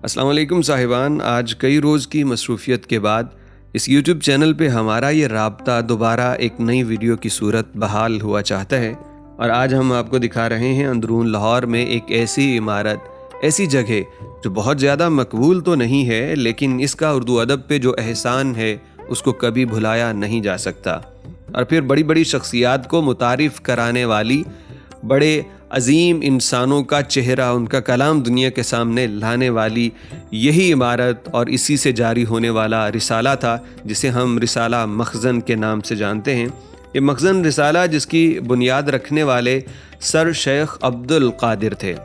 अस्सलाम वालेकुम साहिबान। आज कई रोज़ की मसरूफ़ियत के बाद इस यूट्यूब चैनल पे हमारा ये राब्ता दोबारा एक नई वीडियो की सूरत बहाल हुआ चाहता है और आज हम आपको दिखा रहे हैं अंदरून लाहौर में एक ऐसी इमारत, ऐसी जगह जो बहुत ज़्यादा मकबूल तो नहीं है, लेकिन इसका उर्दू अदब पे जो एहसान है उसको कभी भुलाया नहीं जा सकता। और फिर बड़ी बड़ी शख्सियात को मुतारिफ़ कराने वाली, बड़े अजीम इंसानों का चेहरा, उनका कलाम दुनिया के सामने लाने वाली यही इमारत और इसी से जारी होने वाला रिसाला था जिसे हम रिसाला मखज़न के नाम से जानते हैं। ये मखज़न रिसाला जिसकी बुनियाद रखने वाले सर शेख अब्दुल कादिर थे।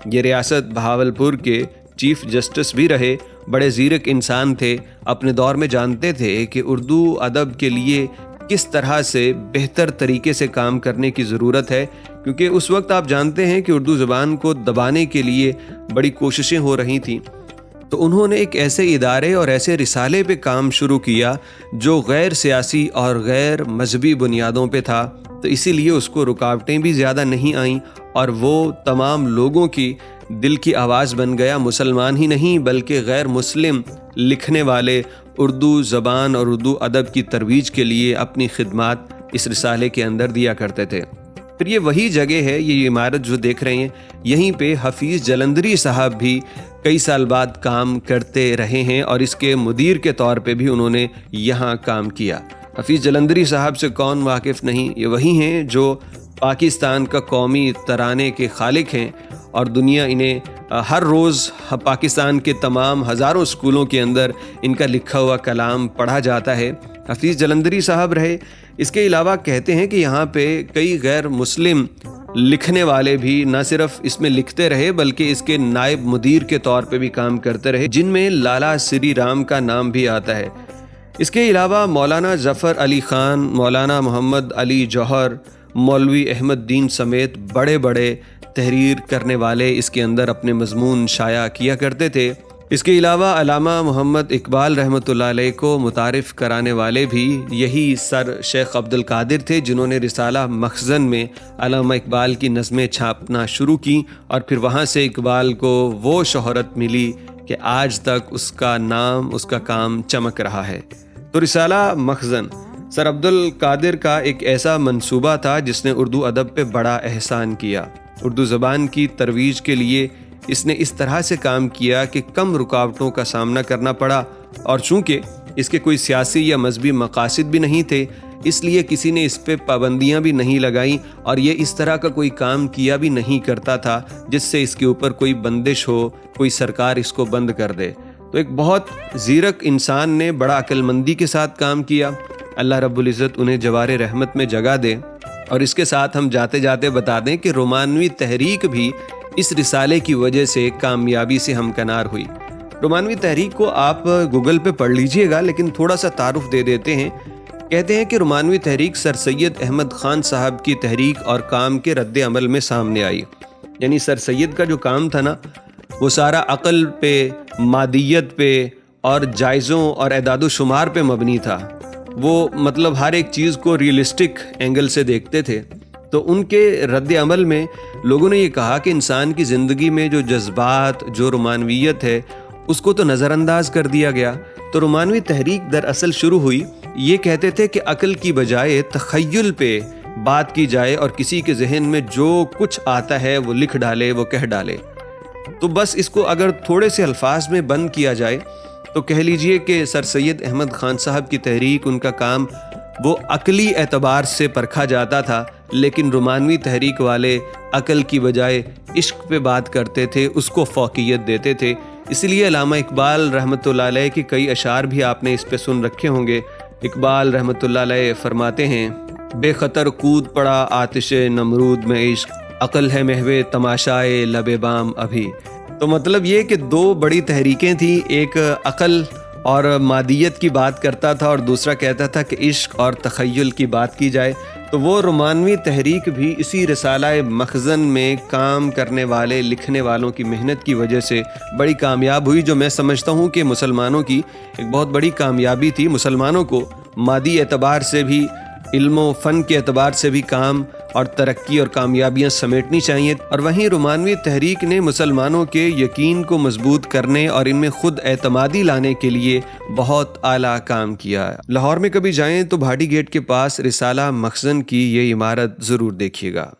ये रियासत बहावलपुर के चीफ़ जस्टिस भी रहे, बड़े ज़ीरक इंसान थे, अपने दौर में जानते थे कि उर्दू अदब के लिए किस तरह से बेहतर तरीके से काम करने की ज़रूरत है, क्योंकि उस वक्त आप जानते हैं कि उर्दू ज़बान को दबाने के लिए बड़ी कोशिशें हो रही थीं। तो उन्होंने एक ऐसे इदारे और ऐसे रिसाले पे काम शुरू किया जो गैर सियासी और गैर मजहबी बुनियादों पे था, तो इसीलिए उसको रुकावटें भी ज़्यादा नहीं आईं और वो तमाम लोगों की दिल की आवाज़ बन गया। मुसलमान ही नहीं बल्कि गैर मुस्लिम लिखने वाले उर्दू ज़बान और उर्दू अदब की तरवीज के लिए अपनी खिदमात इस रिसाले के अंदर दिया करते थे। फिर ये वही जगह है, ये इमारत जो देख रहे हैं, यहीं पे हफीज़ जलंधरी साहब भी कई साल बाद काम करते रहे हैं और इसके मुदीर के तौर पे भी उन्होंने यहाँ काम किया। हफीज़ जलंधरी साहब से कौन वाकिफ़ नहीं, ये वही हैं जो पाकिस्तान का कौमी तराने के खालिक हैं और दुनिया इन्हें हर रोज़ पाकिस्तान के तमाम हज़ारों स्कूलों के अंदर इनका लिखा हुआ कलाम पढ़ा जाता है। हफीज़ जलंधरी साहब रहे। इसके अलावा कहते हैं कि यहाँ पे कई गैर मुस्लिम लिखने वाले भी न सिर्फ इसमें लिखते रहे बल्कि इसके नायब मुदीर के तौर पे भी काम करते रहे, जिनमें लाला श्री राम का नाम भी आता है। इसके अलावा मौलाना ज़फ़र अली ख़ान, मौलाना मोहम्मद अली जौहर, मौलवी अहमद दीन समेत बड़े बड़े तहरीर करने वाले इसके अंदर अपने मज़मून शाया किया करते थे। इसके अलावा अलामा मोहम्मद इकबाल रहमतुल्लाह अलैह को मुतारिफ़ कराने वाले भी यही सर शेख अब्दुल कादिर थे, जिन्होंने रिसाला मखज़न में अलामा इकबाल की नज़में छापना शुरू की और फिर वहाँ से इकबाल को वो शोहरत मिली कि आज तक उसका नाम, उसका काम चमक रहा है। तो रिसाला मखज़न सर अब्दुल कादिर का एक ऐसा मंसूबा था जिसने उर्दू अदब पे बड़ा एहसान किया। उर्दू ज़बान की तरवीज के लिए इसने इस तरह से काम किया कि कम रुकावटों का सामना करना पड़ा और चूँकि इसके कोई सियासी या मजहबी मकासद भी नहीं थे, इसलिए किसी ने इस पे पाबंदियाँ भी नहीं लगाई और ये इस तरह का कोई काम किया भी नहीं करता था जिससे इसके ऊपर कोई बंदिश हो, कोई सरकार इसको बंद कर दे। तो एक बहुत ज़ीरक इंसान ने बड़ा अक्लमंदी के साथ काम किया। अल्लाह रब्बुल इज़्ज़त उन्हें जवारे रहमत में जगह दे। और इसके साथ हम जाते जाते बता दें कि रोमानवी तहरीक भी इस रिसाले की वजह से कामयाबी से हमकनार हुई। रोमानवी तहरीक को आप गूगल पे पढ़ लीजिएगा, लेकिन थोड़ा सा तारुफ दे देते हैं। कहते हैं कि रोमानवी तहरीक सर सैयद अहमद ख़ान साहब की तहरीक और काम के रद्द अमल में सामने आई। यानी सर सैयद का जो काम था ना, वो सारा अक़ल पे, मादियत पे और जायज़ों और एदाद शुमार पे मबनी था। वो मतलब हर एक चीज़ को रियलिस्टिक एंगल से देखते थे। तो उनके रद्द अमल में लोगों ने ये कहा कि इंसान की ज़िंदगी में जो जज्बात, जो रोमानवियत है, उसको तो नज़रअंदाज कर दिया गया। तो रोमानवी तहरीक दरअसल शुरू हुई, ये कहते थे कि अक़ल की बजाय तख़य्युल पे बात की जाए और किसी के जहन में जो कुछ आता है वो लिख डाले, वो कह डाले। तो बस इसको अगर थोड़े से अल्फाज में बंद किया जाए तो कह लीजिए कि सर सैयद अहमद ख़ान साहब की तहरीक, उनका काम वो अक़ली एतबार से परखा जाता था, लेकिन रोमानवी तहरीक वाले अक़ल की बजाय इश्क पे बात करते थे, उसको फ़ौक़ियत देते थे। इसलिए अलामा इकबाल रहमतुल्लाह अलैह के कई अशार भी आपने इस पे सुन रखे होंगे। इकबाल रहमतुल्लाह अलैह फरमाते हैं, बेखतर कूद पड़ा आतिशे नमरूद में इश्क, अक़ल है महवे तमाशाए लबे बाम अभी। तो मतलब ये कि दो बड़ी तहरीकें थी, एक अक़ल और मादियत की बात करता था और दूसरा कहता था कि इश्क और तख़य्युल की बात की जाए। तो वो रोमानवी तहरीक भी इसी रिसाला मखज़न में काम करने वाले लिखने वालों की मेहनत की वजह से बड़ी कामयाब हुई, जो मैं समझता हूँ कि मुसलमानों की एक बहुत बड़ी कामयाबी थी। मुसलमानों को मादी एतबार से भी علم و فن کے اعتبار سے بھی کام اور ترقی اور کامیابیاں سمیٹنی چاہیے، اور وہیں رومانوی تحریک نے مسلمانوں کے یقین کو مضبوط کرنے اور ان میں خود اعتمادی لانے کے لیے بہت اعلیٰ کام کیا۔ لاہور میں کبھی جائیں تو بھاٹی گیٹ کے پاس رسالہ مخزن کی یہ عمارت ضرور دیکھیے گا۔